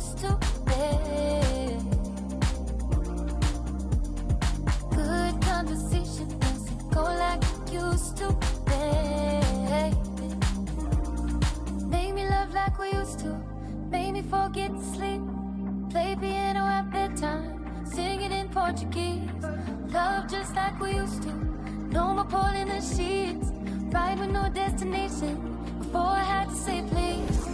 used to be. Good conversation doesn't go like it used to be. Make me love like we used to. Make me forget to sleep. Play piano at bedtime. Singing in Portuguese. Love just like we used to. No more pulling the sheets. Ride with no destination. Before I had to say please.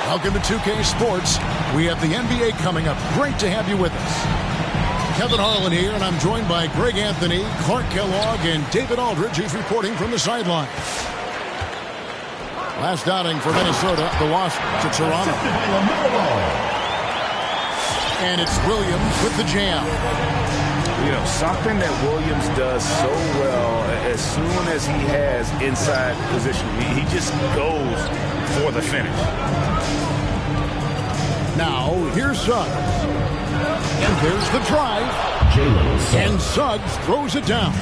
Welcome to 2K Sports. We have the NBA coming up. Great to have you with us. Kevin Harlan here, and I'm joined by Greg Anthony, Clark Kellogg, and David Aldridge, who's reporting from the sideline. Last outing for Minnesota, the loss to Toronto. And it's Williams with the jam. You know, something that Williams does so well, as soon as he has inside position, he just goes for the finish. Now, here's Suggs. And there's the drive. And Suggs throws it down.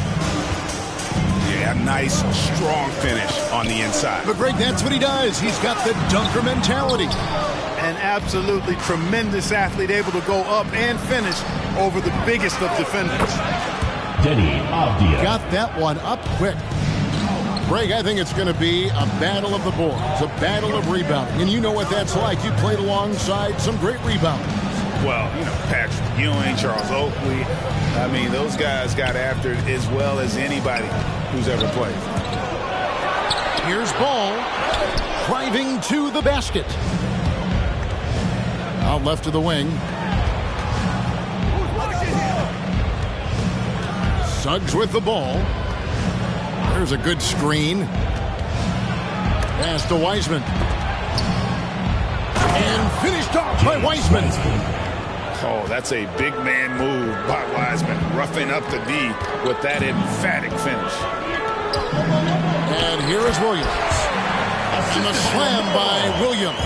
Yeah, nice, strong finish on the inside. But Greg, that's what he does. He's got the dunker mentality. An absolutely tremendous athlete, able to go up and finish over the biggest of defenders. Deni Avdija. Got that one up quick. Greg, I think it's going to be a battle of the boards, a battle of rebounding. And you know what that's like. You played alongside some great rebounders. Well, you know, Patrick Ewing, Charles Oakley. I mean, those guys got after it as well as anybody who's ever played. Here's Ball driving to the basket. Out left to the wing. Suggs with the ball. There's a good screen. Pass to Wiseman. And finished off by Wiseman. Oh, that's a big man move by Wiseman, roughing up the D with that emphatic finish. And here is Williams. And a slam by Williams.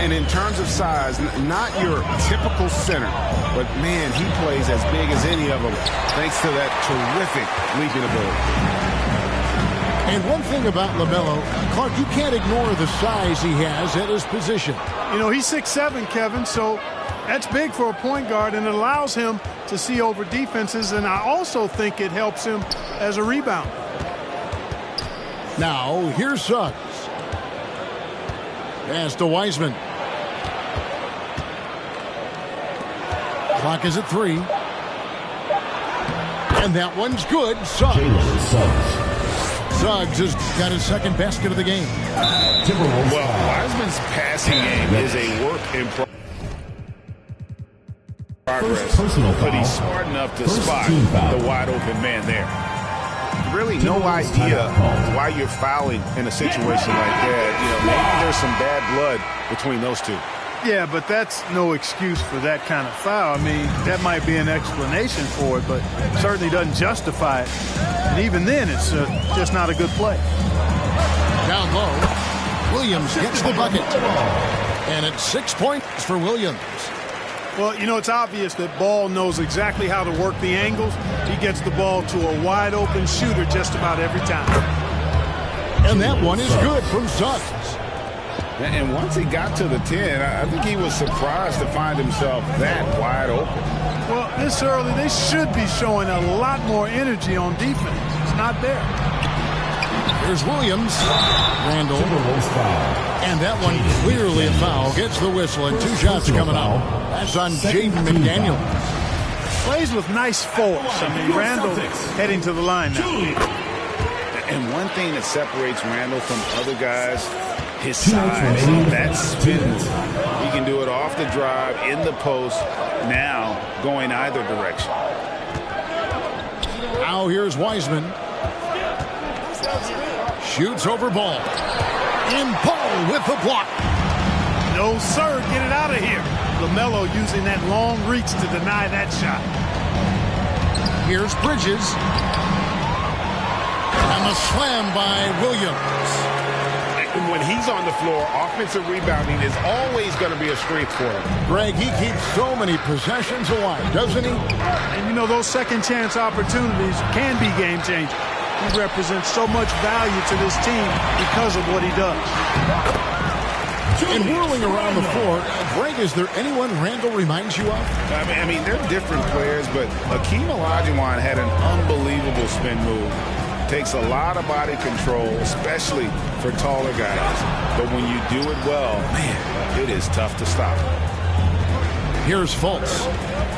And in terms of size, not your typical center, but man, he plays as big as any of them thanks to that terrific leaping ability. And one thing about LaMelo, Clark, you can't ignore the size he has at his position. You know, he's 6'7", Kevin, so that's big for a point guard, and it allows him to see over defenses, and I also think it helps him as a rebounder. Now, here's Suggs. Pass to Wiseman. Clock is at 3. And that one's good. Suggs. Suggs has got his second basket of the game. Well, Wiseman's passing game is a work in progress, but he's smart enough to spot the wide open man there. Really no idea why you're fouling in a situation like that. You know, maybe there's some bad blood between those two. Yeah, but that's no excuse for that kind of foul. I mean, that might be an explanation for it, but certainly doesn't justify it. And even then, it's just not a good play. Down low, Williams gets the bucket. And it's 6 points for Williams. Well, you know, it's obvious that Ball knows exactly how to work the angles. He gets the ball to a wide-open shooter just about every time. And that one is good from Suggs. And once he got to the 10, I think he was surprised to find himself that wide open. Well, this early, they should be showing a lot more energy on defense. It's not there. Here's Williams. Randall. And that one clearly a foul. Gets the whistle, and 2 shots coming out. That's on Jaden McDaniel. Plays with nice force. I mean, Randall heading to the line now. And one thing that separates Randall from other guys, his size, that spin move. He can do it off the drive, in the post, now going either direction. Now here's Wiseman. Shoots over Ball. And Ball with the block. No, sir. Get it out of here. LaMelo using that long reach to deny that shot. Here's Bridges. And the slam by Williams. When he's on the floor, offensive rebounding is always going to be a strength for him. Greg, he keeps so many possessions alive, doesn't he? And, you know, those second-chance opportunities can be game-changing. He represents so much value to this team because of what he does. And whirling around the floor, Greg, is there anyone Randall reminds you of? I mean, they're different players, but Hakeem Olajuwon had an unbelievable spin move. Takes a lot of body control, especially for taller guys. But when you do it well, man, it is tough to stop. Here's Fultz,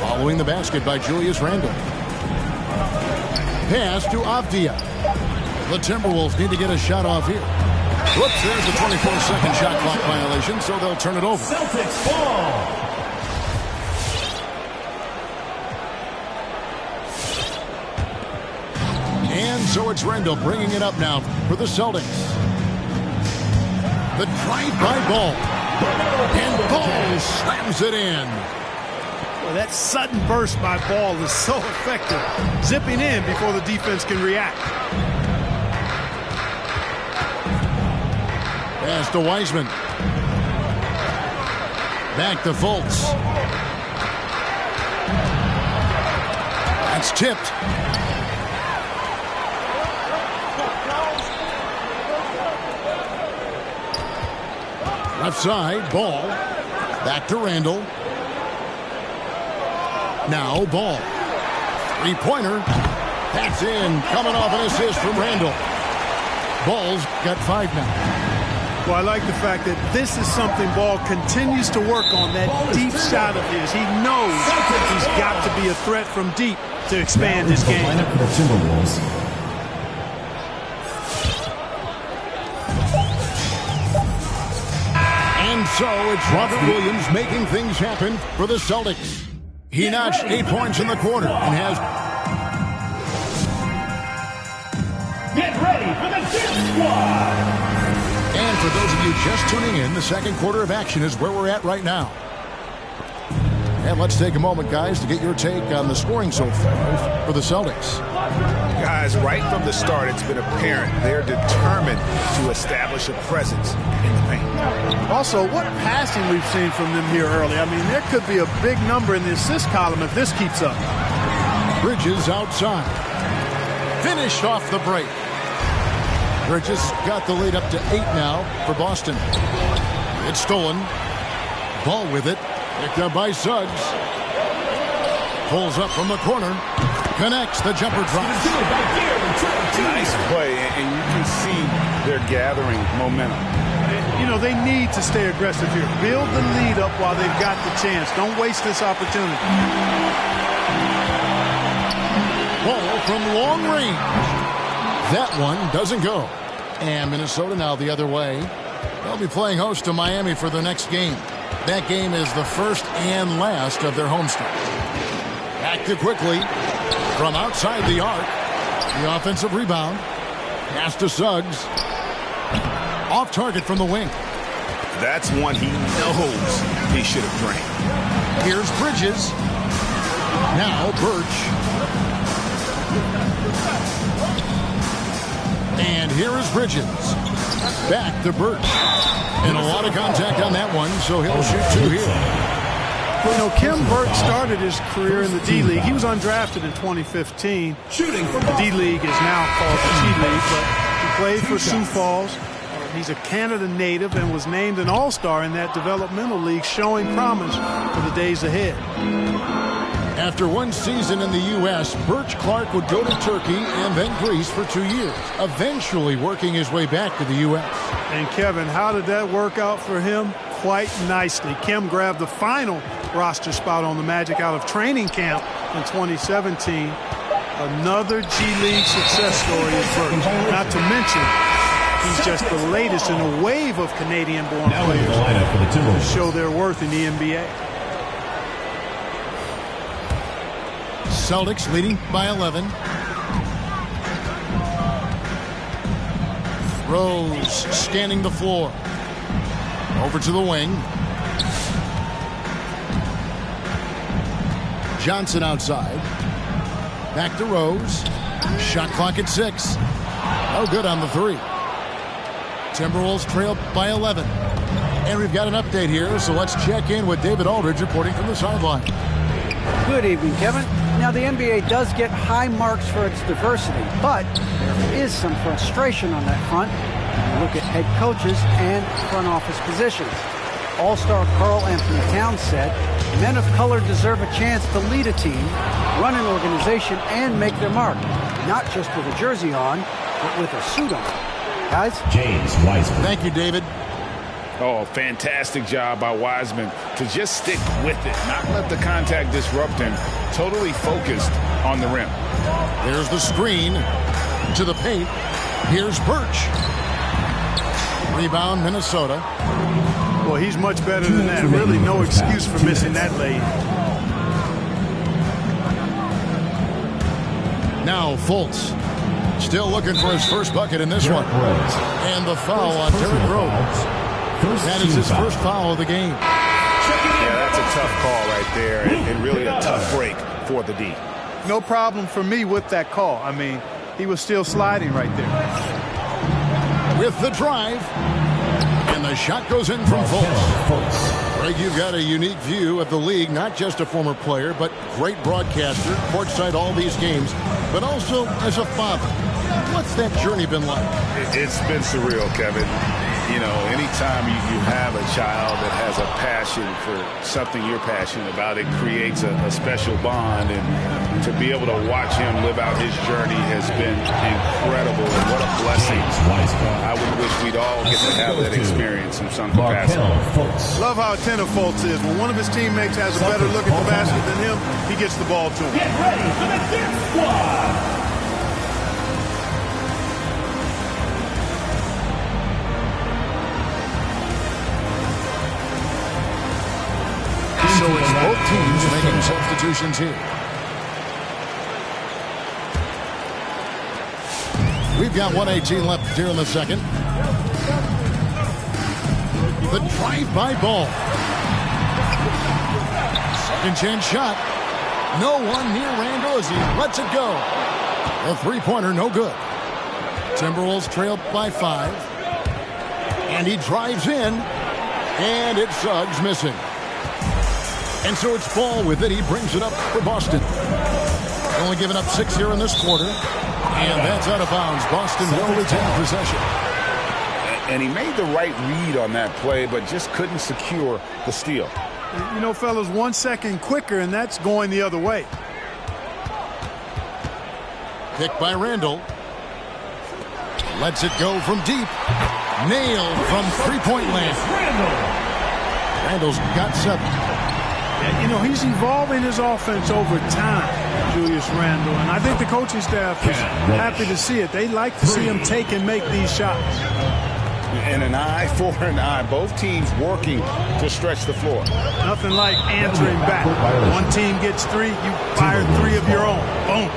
following the basket by Julius Randle. Pass to Avdia. The Timberwolves need to get a shot off here. Whoops, there's a 24-second shot clock violation, so they'll turn it over. Celtics ball. And so it's Randle bringing it up now for the Celtics. The drive by Ball. And Ball slams it in. Well, that sudden burst by Ball is so effective. Zipping in before the defense can react. Pass to Wiseman. Back to Fultz. That's tipped. Left side, Ball. Back to Randle. Now Ball. Three-pointer. That's in. Coming off an assist from Randle. Ball's got 5 now. Well, I like the fact that this is something Ball continues to work on, that deep shot of his. He knows he's got to be a threat from deep to expand his game. And so it's Robert Williams making things happen for the Celtics. He notched 8 points in the quarter and has... Get ready for the Dip Squad! And for those of you just tuning in, the second quarter of action is where we're at right now. And let's take a moment, guys, to get your take on the scoring so far for the Celtics. Guys, right from the start, it's been apparent they're determined to establish a presence in the paint. Also, what passing we've seen from them here early. I mean, there could be a big number in the assist column if this keeps up. Bridges outside. Finished off the break. Bridges got the lead up to 8 now for Boston. It's stolen. Ball with it. Picked up by Suggs. Pulls up from the corner. Connects. The jumper drops. Nice play, and you can see they're gathering momentum. You know, they need to stay aggressive here. Build the lead up while they've got the chance. Don't waste this opportunity. Ball from long range. That one doesn't go. And Minnesota now the other way. They'll be playing host to Miami for their next game. That game is the first and last of their homestand. Active quickly from outside the arc. The offensive rebound. Pass to Suggs. Off target from the wing. That's one he knows he should have drained. Here's Bridges. Now Birch. And here is Bridges. Back to Birch. And a lot of contact on that one, so he'll shoot 2 here. You know, Khem Birch started his career in the D-League. He was undrafted in 2015. The D-League is now called the G-League, but he played for Sioux Falls. He's a Canada native and was named an all-star in that developmental league, showing promise for the days ahead. After one season in the U.S., Birch Clark would go to Turkey and then Greece for 2 years, eventually working his way back to the U.S. And Kevin, how did that work out for him? Quite nicely. Khem grabbed the final roster spot on the Magic out of training camp in 2017. Another G-League success story is Birch. Not to mention, he's just the latest in a wave of Canadian-born players who show their worth in the NBA. Celtics leading by 11. Rose scanning the floor. Over to the wing. Johnson outside. Back to Rose. Shot clock at 6. Oh, good on the 3. Timberwolves trail by 11. And we've got an update here, so let's check in with David Aldridge reporting from the sideline. Good evening, Kevin. Now, the NBA does get high marks for its diversity, but there is some frustration on that front when you look at head coaches and front office positions. All-star Karl Anthony Towns said, men of color deserve a chance to lead a team, run an organization, and make their mark, not just with a jersey on, but with a suit on. Guys? James Wiseman. Thank you, David. Oh, fantastic job by Wiseman to just stick with it, not let the contact disrupt him, totally focused on the rim. There's the screen to the paint. Here's Birch. Rebound, Minnesota. Well, he's much better than that. Really no excuse for missing that lay. Now Fultz. Still looking for his first bucket in this one. And the foul on Derrick Rose. That is his first foul of the game. Yeah, that's a tough call right there, and really a tough break for the D. No problem for me with that call. I mean, he was still sliding right there. With the drive. And the shot goes in from Fultz. Greg, you've got a unique view of the league, not just a former player, but great broadcaster, courtside all these games, but also as a father. What's that journey been like? It's been surreal, Kevin. You know, anytime you have a child that has a passion for something you're passionate about, it creates a special bond. And to be able to watch him live out his journey has been incredible. And what a blessing. I would wish we'd all get to have that experience in some capacity. Love how attentive Fultz is. When one of his teammates has a better look at the basket than him, he gets the ball to him. Get ready for the Dip Squad. So it's both teams making substitutions here. We've got 1:18 left here in the second. The drive-by ball. Second chance shot. No one near Randall as he lets it go. A three-pointer, no good. Timberwolves trail by 5. And he drives in. And it's Suggs missing. And so it's Ball with it. He brings it up for Boston. Only giving up 6 here in this quarter. And that's out of bounds. Boston will retain possession. And he made the right read on that play, but just couldn't secure the steal. You know, fellas, 1 second quicker, and that's going the other way. Picked by Randall. Lets it go from deep. Nailed from three-point land. Randall's got 7. You know, he's evolving his offense over time, Julius Randle, and I think the coaching staff is happy to see it. They like to see him take and make these shots. And an eye for an eye. Both teams working to stretch the floor. Nothing like answering back. One team gets 3, you fire 3 of your own. Boom.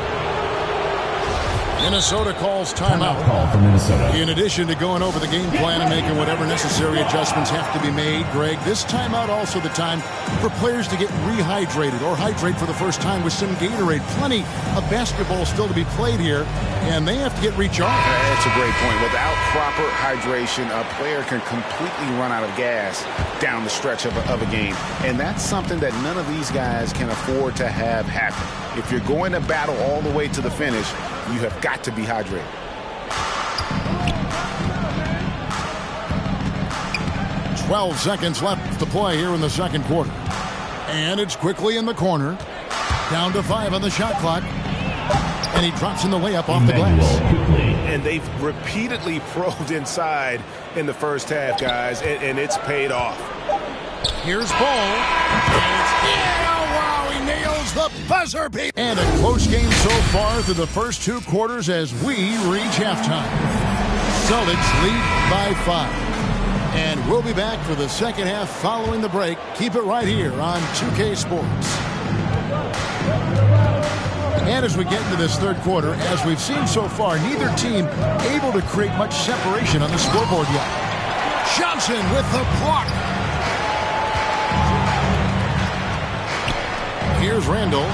Minnesota calls timeout. Call for Minnesota. In addition to going over the game plan and making whatever necessary adjustments have to be made, Greg, this timeout also the time for players to get rehydrated or hydrate for the first time with some Gatorade. Plenty of basketball still to be played here, and they have to get recharged. That's a great point. Without proper hydration, a player can completely run out of gas down the stretch of a game. And that's something that none of these guys can afford to have happen. If you're going to battle all the way to the finish, you have got to be hydrated. "12 seconds left to play here in the second quarter. And it's quickly in the corner. Down to 5 on the shot clock. And he drops in the layup off the glass. And they've repeatedly probed inside in the first half, guys, and it's paid off. Here's Ball. Wow, he nails the buzzer beat. And a close game so far through the first 2 quarters as we reach halftime. Celtics lead by 5. And we'll be back for the second half following the break. Keep it right here on 2K Sports. And as we get into this third quarter, as we've seen so far, neither team able to create much separation on the scoreboard yet. Johnson with the block. Here's Randall.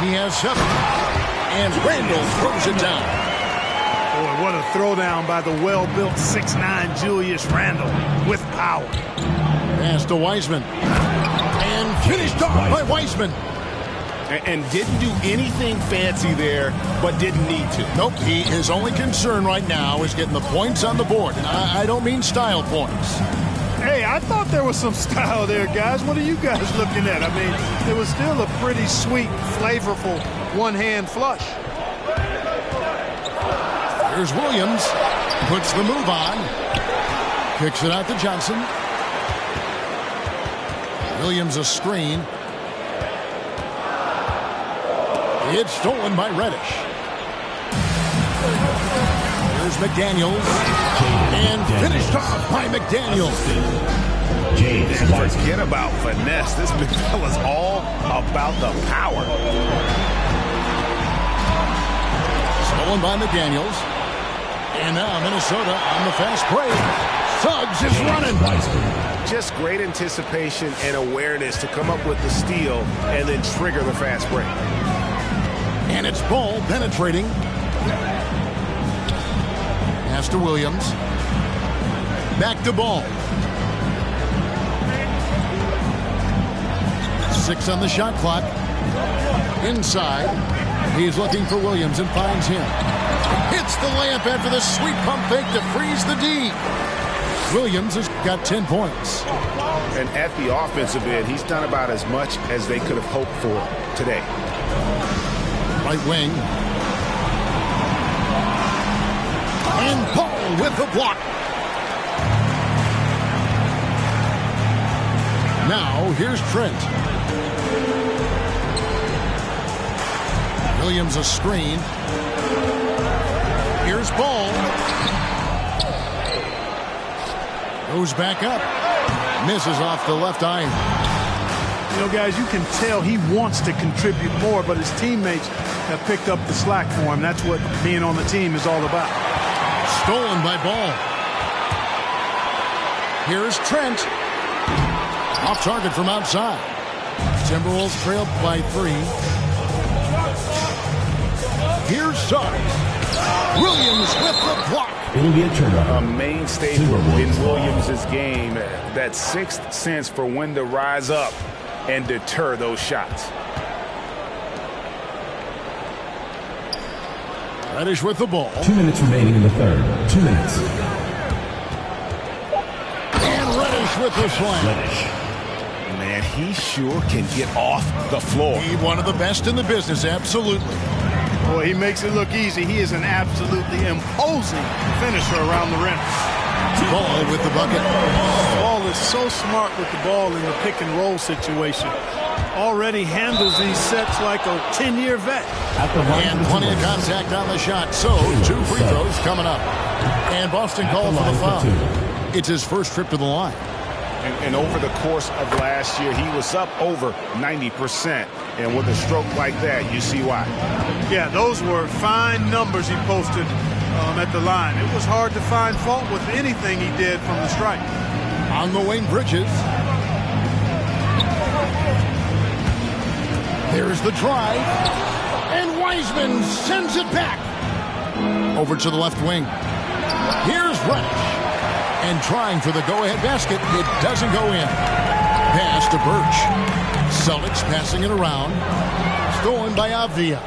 He has 7. And Randall throws it down. Boy, what a throwdown by the well-built 6'9" Julius Randle with power. Pass to Wiseman. And finished off by Wiseman. And didn't do anything fancy there, but didn't need to. Nope, his only concern right now is getting the points on the board. And I don't mean style points. Hey, I thought there was some style there, guys. What are you guys looking at? I mean, it was still a pretty sweet, flavorful one-hand flush. Here's Williams. Puts the move on. Kicks it out to Johnson. Williams a screen. It's stolen by Reddish. Here's McDaniels. And finished off by McDaniels. And forget about finesse. This big fella's all about the power. Stolen by McDaniels. And now Minnesota on the fast break. Suggs is running. Just great anticipation and awareness to come up with the steal and then trigger the fast break. And it's Ball penetrating. Pass to Williams. Back to Ball. 6 on the shot clock. Inside. He's looking for Williams and finds him. Hits the layup after the sweet pump fake to freeze the D. Williams has got 10 points. And at the offensive end, he's done about as much as they could have hoped for today. Right wing. And Paul with the block. Now here's Trent. Williams a screen. Here's Ball. Goes back up. Misses off the left eye. You know, guys, you can tell he wants to contribute more, but his teammates have picked up the slack for him. That's what being on the team is all about. Stolen by Ball. Here's Trent. Off target from outside. Timberwolves trail by 3. Here's Suggs. Williams with the block. It'll be a turnover. A mainstay in Williams' game. That sixth sense for when to rise up and deter those shots. Reddish with the ball. 2 minutes remaining in the third. 2 minutes. And Reddish with the slam. Reddish. Man, he sure can get off the floor. He's one of the best in the business, absolutely. Boy, he makes it look easy. He is an absolutely imposing finisher around the rim. Ball with the bucket. Ball is so smart with the ball in the pick and roll situation. Already handles these sets like a 10-year vet. And plenty of contact on the shot. So 2 free throws coming up. And Boston called for the foul. It's his first trip to the line. And over the course of last year, he was up over 90%. And with a stroke like that, you see why. Yeah, those were fine numbers he posted at the line. It was hard to find fault with anything he did from the stripe. On the wing, Bridges. There's the drive. And Wiseman sends it back. Over to the left wing. Here's Reddish. And trying for the go-ahead basket. It doesn't go in. Pass to Birch. Celtics passing it around. Stolen by Avdia.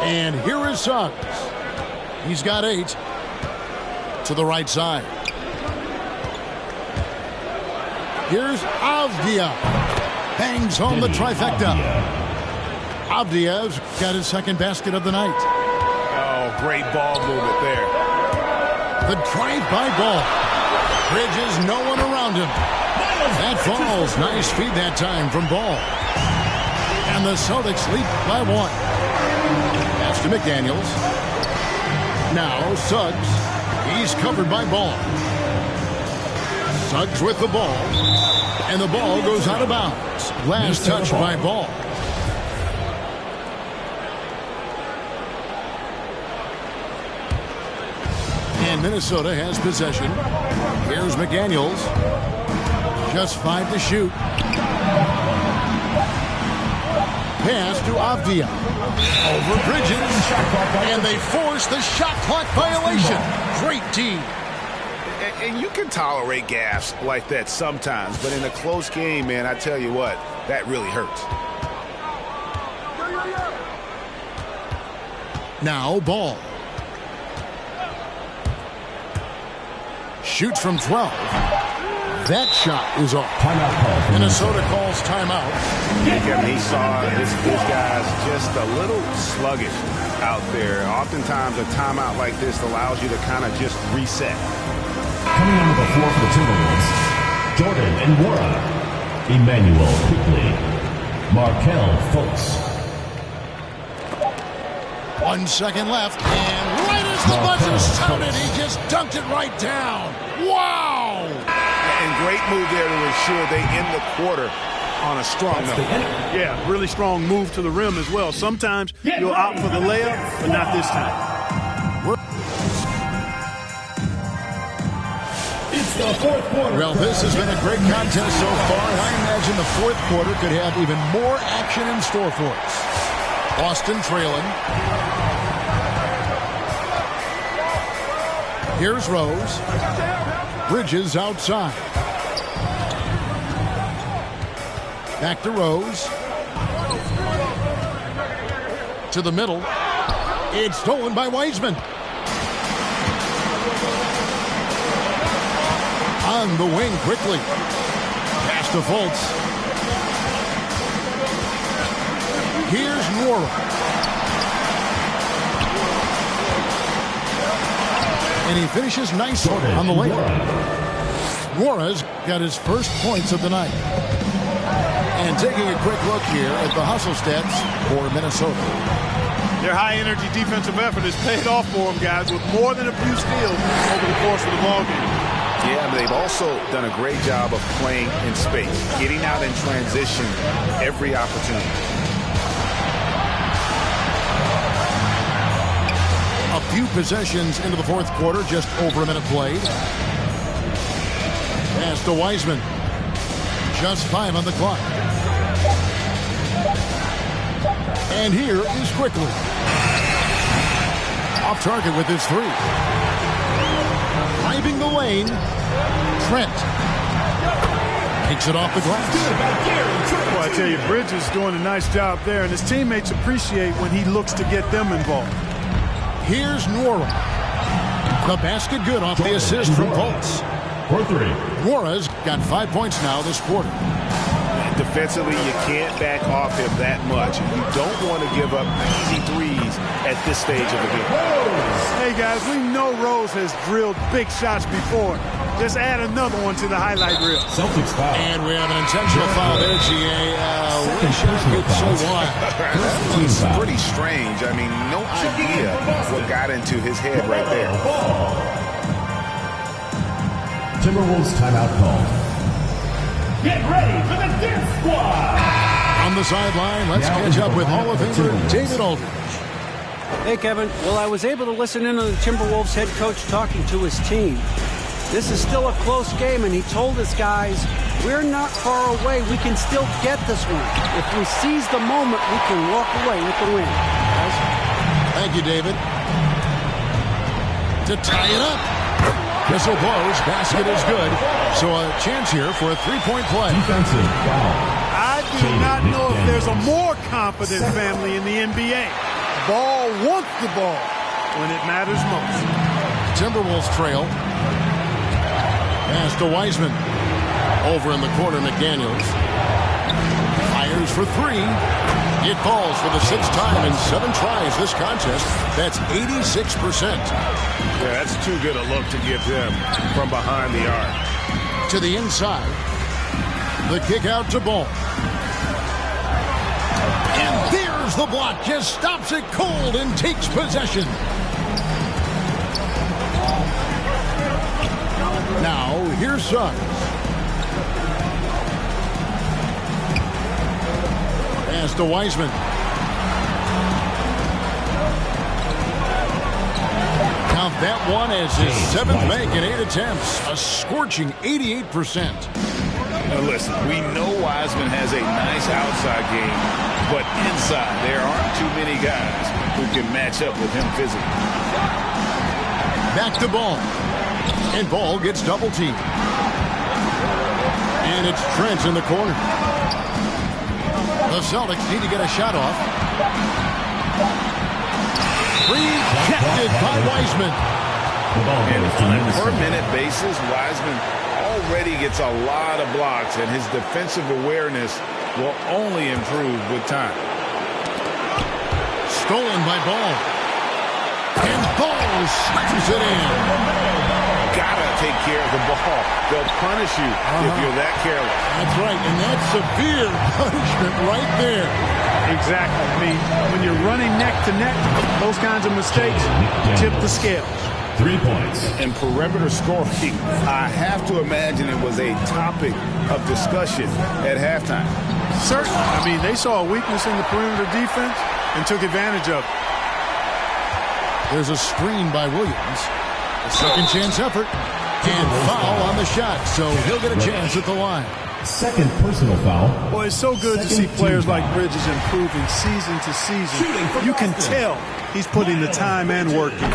And here is Suggs. He's got 8. To the right side. Here's Avdia. Bangs home the trifecta. Avdia's got his second basket of the night. Oh, great ball movement there. The drive-by ball. Bridges, no one around him. That falls. Nice feed that time from Ball. And the Celtics lead by 1. Pass to McDaniels. Now Suggs. He's covered by Ball. Suggs with the ball. And the ball goes out of bounds. Last touch by Ball. And Minnesota has possession. Here's McDaniels. Just 5 to shoot. Pass to Avdia. Over Bridges. And they force the shot clock violation. Great team. And you can tolerate gaffes like that sometimes, but in a close game, man, I tell you what, that really hurts. Now Ball. Shoots from 12. That shot is off. Minnesota calls timeout. He saw his guys just a little sluggish out there. Oftentimes a timeout like this allows you to kind of just reset. Coming onto the floor for the Timberwolves, Jordan Nwora, Emmanuel Quickley, Markelle Fultz. 1 second left, and right as the buzzer sounded, he just dunked it right down. Wow! And great move there to ensure they end the quarter on a strong note. Yeah, really strong move to the rim as well. Sometimes you'll opt for the layup, but not this time. It's the fourth quarter. Well, this has been a great contest so far, and I imagine the fourth quarter could have even more action in store for us. Boston trailing. Here's Rose. Bridges outside. Back to Rose. To the middle. It's stolen by Wiseman. On the wing quickly. Pass to Fultz. Here's Nwora. And he finishes nicely on the layup. Nwora's got his first points of the night. And taking a quick look here at the hustle stats for Minnesota. Their high-energy defensive effort has paid off for them, guys, with more than a few steals over the course of the ballgame. Yeah, but they've also done a great job of playing in space, getting out in transition every opportunity. A few possessions into the fourth quarter, just over a minute played. Pass Pass to Wiseman. Just 5 on the clock. And here is Quickly. Off target with his 3. Driving the lane. Trent. Takes it off the glass. Well, I tell you, Bridges is doing a nice job there, and his teammates appreciate when he looks to get them involved. Here's Nwora. The basket good off the assist from Fultz. For 3. Nwora's got 5 points now this quarter. Defensively, you can't back off him that much. You don't want to give up easy threes at this stage of the game. Hey, guys, we know Rose has drilled big shots before. Just add another one to the highlight reel. Celtics foul. And we have an intentional foul there, GA. Wish I could say why. It's pretty strange. I mean, no idea what got into his head right there. Timberwolves timeout called. Get ready for the Dip Squad. On the sideline, let's catch up with Hall of Famer David Aldridge. Hey, Kevin. Well, I was able to listen in on the Timberwolves head coach talking to his team. This is still a close game, and he told his guys, we're not far away. We can still get this one. If we seize the moment, we can walk away with the win. Guys? Thank you, David. To tie it up. Whistle blows. Basket is good. So a chance here for a 3-point play. Defensive foul. I do not know if there's a more confident family in the NBA. Ball wants the ball when it matters most. Timberwolves trail. Pass to Wiseman. Over in the corner, McDaniels. Fires for 3. It falls for the 6th time in 7 tries this contest. That's 86%. Yeah, that's too good a look to give him from behind the arc. To the inside. The kick out to Ball. And there's the block. Just stops it cold and takes possession. Now, here's Suggs. Pass to Wiseman. Count that one as his 7th make in 8 attempts. A scorching 88%. Now listen, we know Wiseman has a nice outside game, but inside there aren't too many guys who can match up with him physically. Back to Ball. And Ball gets double teamed. And it's Trent in the corner. The Celtics need to get a shot off. Rejected by Wiseman. And on a per-minute basis, Wiseman already gets a lot of blocks, and his defensive awareness will only improve with time. Stolen by Ball. And Ball slams it in. Gotta take care of the ball. They'll punish you if you're that careless. That's right, and that's severe punishment right there. Exactly. I mean, when you're running neck to neck, those kinds of mistakes tip the scales. 3 points. In perimeter scoring, I have to imagine it was a topic of discussion at halftime. Certainly. I mean, they saw a weakness in the perimeter defense and took advantage of it. There's a screen by Williams. A second chance effort. And foul on the shot, so he'll get a chance at the line. Second personal foul. Boy, it's so good to see players like Bridges improving season to season. You can tell he's putting the time and work in.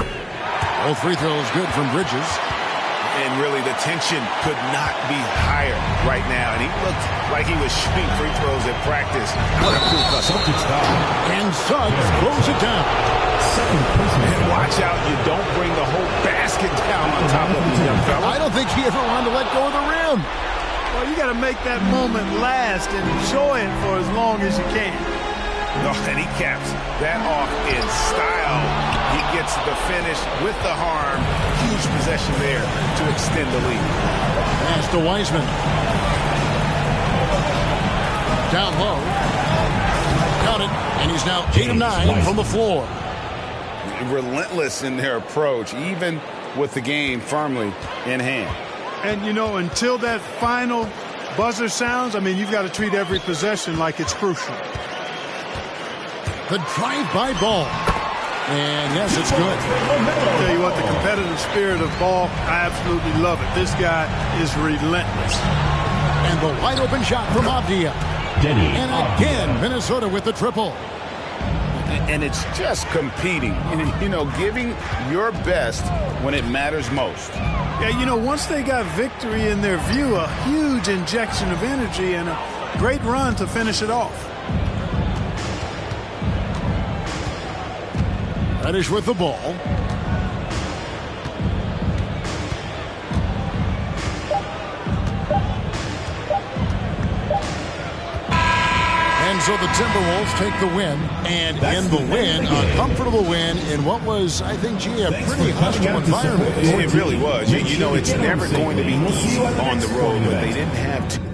Both free throws good from Bridges. And really, the tension could not be higher right now. And he looked like he was shooting free throws at practice. What a cool Celtics foul. And Suggs throws it down. Second personal And foul. watch out, you don't bring the whole basket down on top of the young fella. I don't think he ever wanted to let go of the rim. Well, you got to make that moment last and enjoy it for as long as you can. Oh, and he caps that off in style. He gets the finish with the harm. Huge possession there to extend the lead. Pass to Wiseman. Down low. Count it. And he's now 8 of 9 from the floor. Relentless in their approach, even with the game firmly in hand. And, you know, until that final buzzer sounds, I mean, you've got to treat every possession like it's crucial. The drive by Ball. And yes, it's good. I'll tell you what, the competitive spirit of Ball, I absolutely love it. This guy is relentless. And the wide open shot from Avdia. And again, Minnesota with the triple. And it's just competing, and, you know, giving your best when it matters most. Yeah, you know, once they got victory in their view, a huge injection of energy and a great run to finish it off. Reddish with the ball. And so the Timberwolves take the win, and in the win, a comfortable win in what was, I think, a pretty hostile environment. It really was. You know, it's never going to be easy on the road, but they didn't have to.